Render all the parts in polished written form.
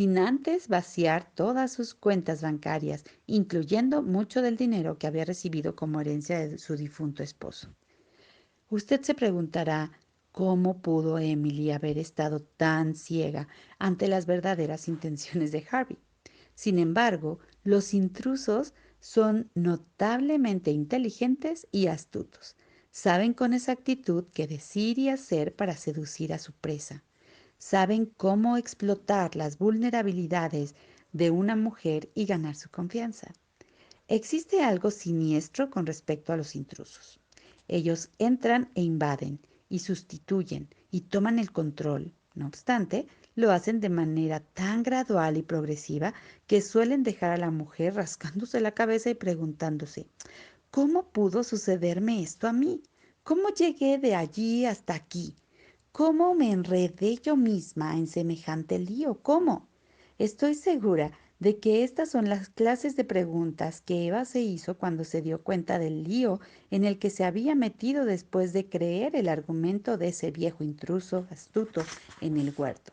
sin antes vaciar todas sus cuentas bancarias, incluyendo mucho del dinero que había recibido como herencia de su difunto esposo. Usted se preguntará cómo pudo Emily haber estado tan ciega ante las verdaderas intenciones de Harvey. Sin embargo, los intrusos son notablemente inteligentes y astutos. Saben con exactitud qué decir y hacer para seducir a su presa. Saben cómo explotar las vulnerabilidades de una mujer y ganar su confianza. Existe algo siniestro con respecto a los intrusos. Ellos entran e invaden y sustituyen y toman el control. No obstante, lo hacen de manera tan gradual y progresiva que suelen dejar a la mujer rascándose la cabeza y preguntándose, ¿cómo pudo sucederme esto a mí? ¿Cómo llegué de allí hasta aquí? ¿Cómo me enredé yo misma en semejante lío? ¿Cómo? Estoy segura de que estas son las clases de preguntas que Eva se hizo cuando se dio cuenta del lío en el que se había metido después de creer el argumento de ese viejo intruso astuto en el huerto.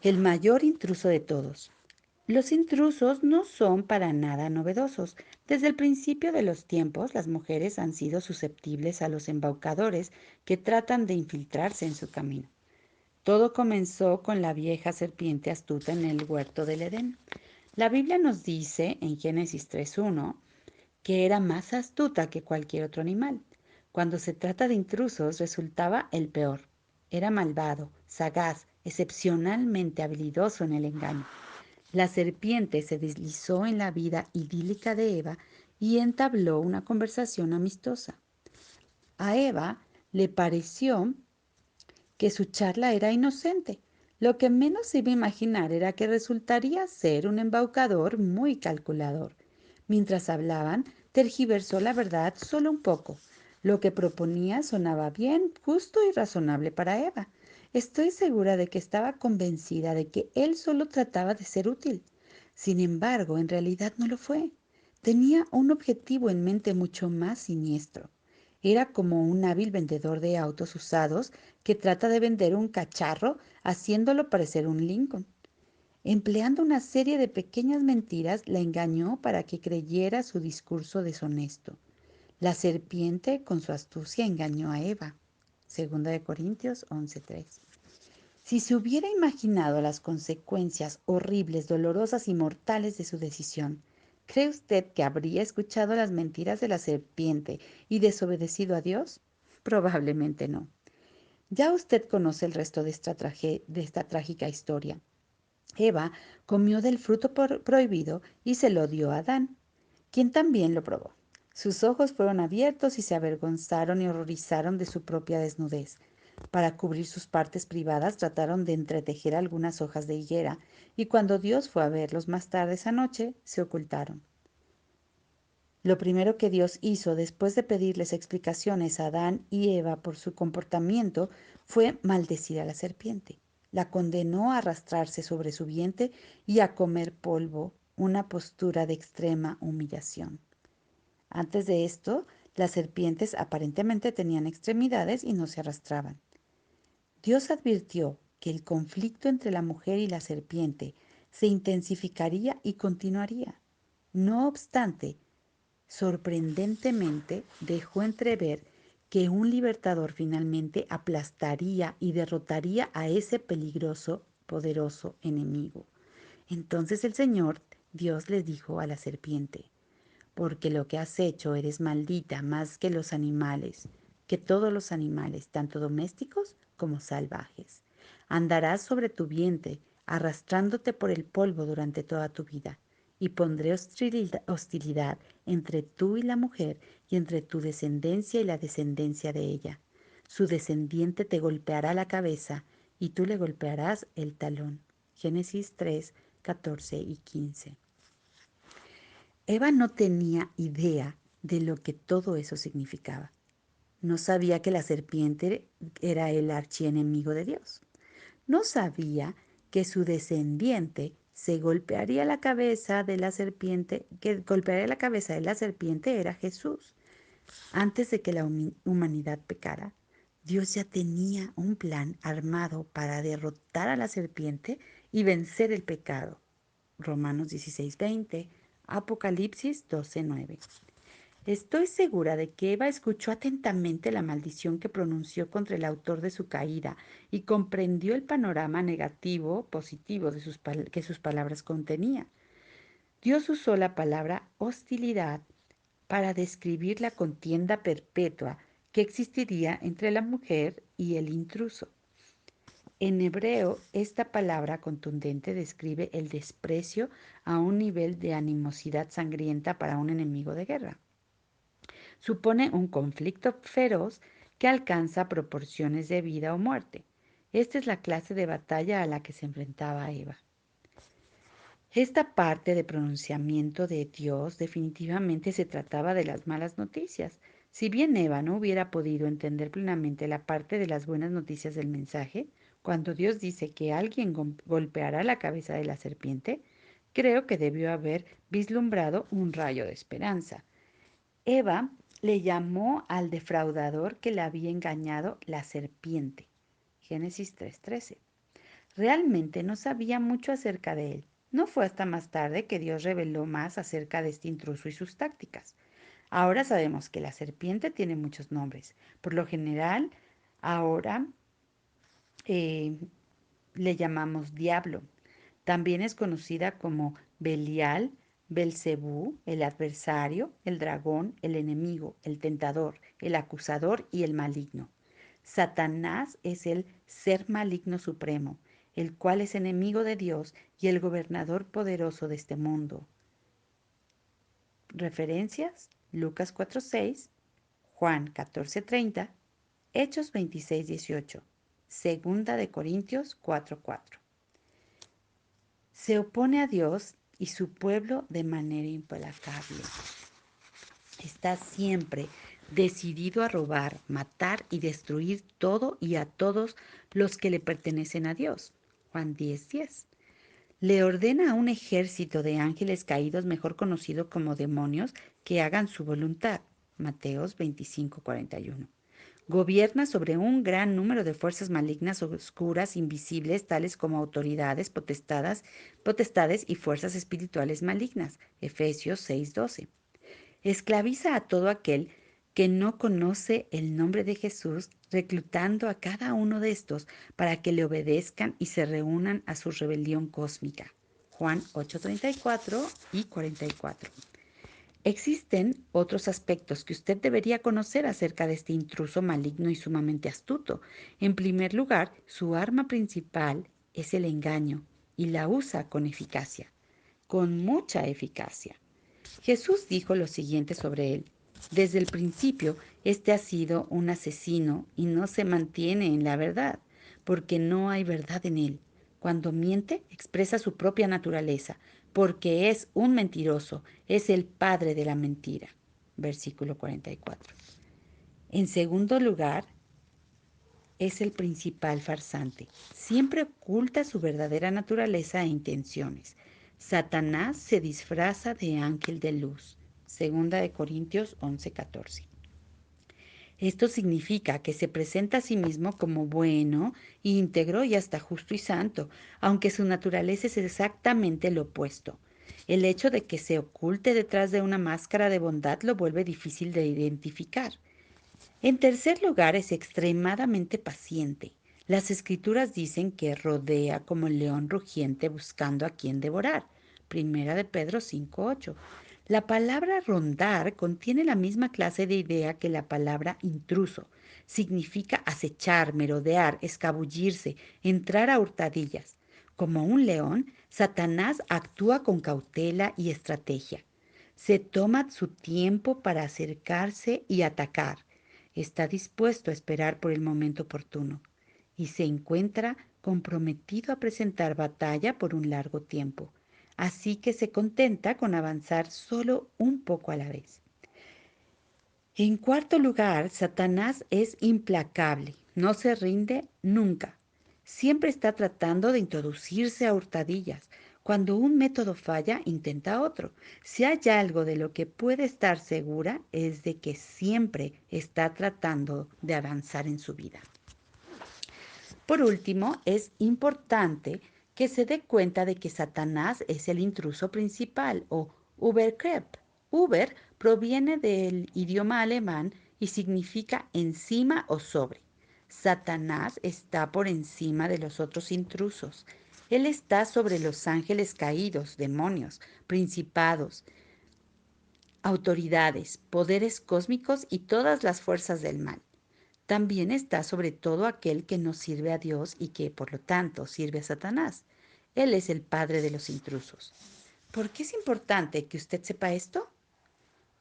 El mayor intruso de todos. Los intrusos no son para nada novedosos. Desde el principio de los tiempos, las mujeres han sido susceptibles a los embaucadores que tratan de infiltrarse en su camino. Todo comenzó con la vieja serpiente astuta en el huerto del Edén. La Biblia nos dice en Génesis 3:1 que era más astuta que cualquier otro animal. Cuando se trata de intrusos, resultaba el peor. Era malvado, sagaz, excepcionalmente habilidoso en el engaño. La serpiente se deslizó en la vida idílica de Eva y entabló una conversación amistosa. A Eva le pareció que su charla era inocente. Lo que menos se iba a imaginar era que resultaría ser un embaucador muy calculador. Mientras hablaban, tergiversó la verdad solo un poco. Lo que proponía sonaba bien, justo y razonable para Eva. Estoy segura de que estaba convencida de que él solo trataba de ser útil. Sin embargo, en realidad no lo fue. Tenía un objetivo en mente mucho más siniestro. Era como un hábil vendedor de autos usados que trata de vender un cacharro haciéndolo parecer un Lincoln. Empleando una serie de pequeñas mentiras, la engañó para que creyera su discurso deshonesto. La serpiente con su astucia engañó a Eva. Segunda de Corintios 11:3. Si se hubiera imaginado las consecuencias horribles, dolorosas y mortales de su decisión, ¿cree usted que habría escuchado las mentiras de la serpiente y desobedecido a Dios? Probablemente no. Ya usted conoce el resto de esta trágica historia. Eva comió del fruto prohibido y se lo dio a Adán, quien también lo probó. Sus ojos fueron abiertos y se avergonzaron y horrorizaron de su propia desnudez. Para cubrir sus partes privadas trataron de entretejer algunas hojas de higuera, y cuando Dios fue a verlos más tarde esa noche, se ocultaron. Lo primero que Dios hizo después de pedirles explicaciones a Adán y Eva por su comportamiento fue maldecir a la serpiente. La condenó a arrastrarse sobre su vientre y a comer polvo, una postura de extrema humillación. Antes de esto, las serpientes aparentemente tenían extremidades y no se arrastraban. Dios advirtió que el conflicto entre la mujer y la serpiente se intensificaría y continuaría. No obstante, sorprendentemente dejó entrever que un libertador finalmente aplastaría y derrotaría a ese peligroso, poderoso enemigo. Entonces el Señor Dios le dijo a la serpiente, porque lo que has hecho eres maldita más que los animales, que todos los animales, tanto domésticos como salvajes. Andarás sobre tu vientre, arrastrándote por el polvo durante toda tu vida, y pondré hostilidad entre tú y la mujer, y entre tu descendencia y la descendencia de ella. Su descendiente te golpeará la cabeza, y tú le golpearás el talón. Génesis 3, 14 y 15. Eva no tenía idea de lo que todo eso significaba. No sabía que la serpiente era el archienemigo de Dios. No sabía que su descendiente se golpearía la cabeza de la serpiente, que golpearía la cabeza de la serpiente era Jesús. Antes de que la humanidad pecara, Dios ya tenía un plan armado para derrotar a la serpiente y vencer el pecado. Romanos 16:20, Apocalipsis 12:9. Estoy segura de que Eva escuchó atentamente la maldición que pronunció contra el autor de su caída y comprendió el panorama negativo, positivo que sus palabras contenían. Dios usó la palabra hostilidad para describir la contienda perpetua que existiría entre la mujer y el intruso. En hebreo, esta palabra contundente describe el desprecio a un nivel de animosidad sangrienta para un enemigo de guerra. Supone un conflicto feroz que alcanza proporciones de vida o muerte. Esta es la clase de batalla a la que se enfrentaba Eva. Esta parte de pronunciamiento de Dios definitivamente se trataba de las malas noticias. Si bien Eva no hubiera podido entender plenamente la parte de las buenas noticias del mensaje, cuando Dios dice que alguien golpeará la cabeza de la serpiente, creo que debió haber vislumbrado un rayo de esperanza. Eva le llamó al defraudador que la había engañado la serpiente. Génesis 3:13. Realmente no sabía mucho acerca de él. No fue hasta más tarde que Dios reveló más acerca de este intruso y sus tácticas. Ahora sabemos que la serpiente tiene muchos nombres. Por lo general, ahora eh, le llamamos diablo. También es conocida como Belial, Belcebú, el adversario, el dragón, el enemigo, el tentador, el acusador y el maligno. Satanás es el ser maligno supremo, el cual es enemigo de Dios y el gobernador poderoso de este mundo. Referencias: Lucas 4:6, Juan 14:30, Hechos 26:18, Segunda de Corintios 4:4. Se opone a Dios y su pueblo de manera implacable. Está siempre decidido a robar, matar y destruir todo y a todos los que le pertenecen a Dios. Juan 10:10. Le ordena a un ejército de ángeles caídos, mejor conocido como demonios, que hagan su voluntad. Mateos 25:41. Gobierna sobre un gran número de fuerzas malignas, oscuras, invisibles, tales como autoridades, potestades y fuerzas espirituales malignas. Efesios 6:12. Esclaviza a todo aquel que no conoce el nombre de Jesús, reclutando a cada uno de estos para que le obedezcan y se reúnan a su rebelión cósmica. Juan 8:34 y 44. Existen otros aspectos que usted debería conocer acerca de este intruso maligno y sumamente astuto. En primer lugar, su arma principal es el engaño y la usa con eficacia, con mucha eficacia. Jesús dijo lo siguiente sobre él: desde el principio, este ha sido un asesino y no se mantiene en la verdad, porque no hay verdad en él. Cuando miente, expresa su propia naturaleza, porque es un mentiroso, es el padre de la mentira. Versículo 44. En segundo lugar, es el principal farsante. Siempre oculta su verdadera naturaleza e intenciones. Satanás se disfraza de ángel de luz. Segunda de Corintios 11:14. Esto significa que se presenta a sí mismo como bueno, íntegro y hasta justo y santo, aunque su naturaleza es exactamente lo opuesto. El hecho de que se oculte detrás de una máscara de bondad lo vuelve difícil de identificar. En tercer lugar, es extremadamente paciente. Las escrituras dicen que rodea como león rugiente buscando a quien devorar. Primera de Pedro 5:8. La palabra rondar contiene la misma clase de idea que la palabra intruso. Significa acechar, merodear, escabullirse, entrar a hurtadillas. Como un león, Satanás actúa con cautela y estrategia. Se toma su tiempo para acercarse y atacar. Está dispuesto a esperar por el momento oportuno y se encuentra comprometido a presentar batalla por un largo tiempo. Así que se contenta con avanzar solo un poco a la vez. En cuarto lugar, Satanás es implacable, no se rinde nunca. Siempre está tratando de introducirse a hurtadillas. Cuando un método falla, intenta otro. Si hay algo de lo que puede estar segura es de que siempre está tratando de avanzar en su vida. Por último, es importante que se dé cuenta de que Satanás es el intruso principal o Überkrepp. Uber proviene del idioma alemán y significa encima o sobre. Satanás está por encima de los otros intrusos. Él está sobre los ángeles caídos, demonios, principados, autoridades, poderes cósmicos y todas las fuerzas del mal. También está sobre todo aquel que no sirve a Dios y que, por lo tanto, sirve a Satanás. Él es el padre de los intrusos. ¿Por qué es importante que usted sepa esto?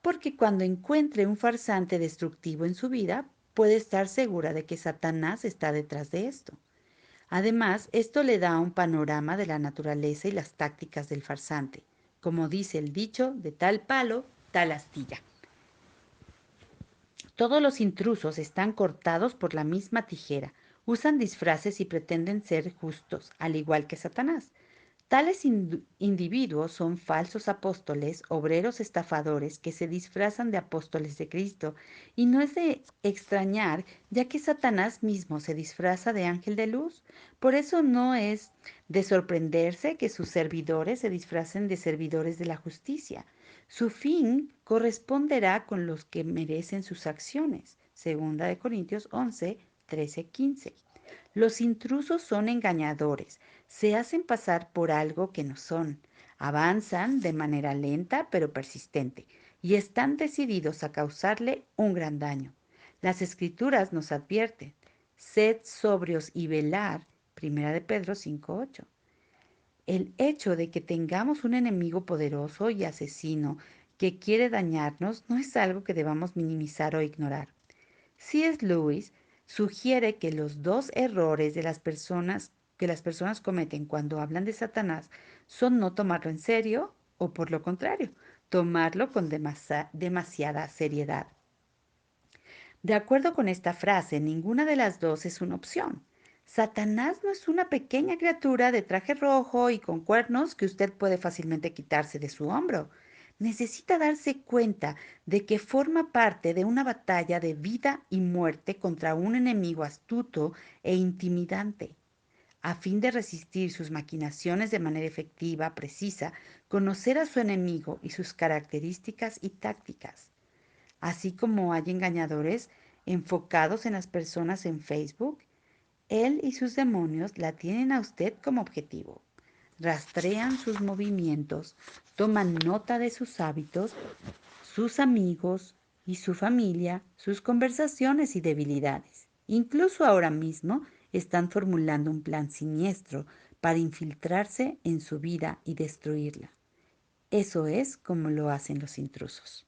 Porque cuando encuentre un farsante destructivo en su vida, puede estar segura de que Satanás está detrás de esto. Además, esto le da un panorama de la naturaleza y las tácticas del farsante. Como dice el dicho, de tal palo, tal astilla. Todos los intrusos están cortados por la misma tijera, usan disfraces y pretenden ser justos, al igual que Satanás. Tales individuos son falsos apóstoles, obreros estafadores que se disfrazan de apóstoles de Cristo, y no es de extrañar, ya que Satanás mismo se disfraza de ángel de luz. Por eso no es de sorprenderse que sus servidores se disfracen de servidores de la justicia. Su fin corresponderá con los que merecen sus acciones. Segunda de Corintios 11, 13, 15. Los intrusos son engañadores, se hacen pasar por algo que no son, avanzan de manera lenta pero persistente y están decididos a causarle un gran daño. Las escrituras nos advierten, sed sobrios y velar, Primera de Pedro 5:8. El hecho de que tengamos un enemigo poderoso y asesino que quiere dañarnos no es algo que debamos minimizar o ignorar. C.S. Lewis sugiere que los dos errores de las personas que las personas cometen cuando hablan de Satanás son no tomarlo en serio o, por lo contrario, tomarlo con demasiada seriedad. De acuerdo con esta frase, ninguna de las dos es una opción. Satanás no es una pequeña criatura de traje rojo y con cuernos que usted puede fácilmente quitarse de su hombro. Necesita darse cuenta de que forma parte de una batalla de vida y muerte contra un enemigo astuto e intimidante. A fin de resistir sus maquinaciones de manera efectiva, precisa, conocer a su enemigo y sus características y tácticas. Así como hay engañadores enfocados en las personas en Facebook, él y sus demonios la tienen a usted como objetivo. Rastrean sus movimientos, toman nota de sus hábitos, sus amigos y su familia, sus conversaciones y debilidades. Incluso ahora mismo están formulando un plan siniestro para infiltrarse en su vida y destruirla. Eso es como lo hacen los intrusos.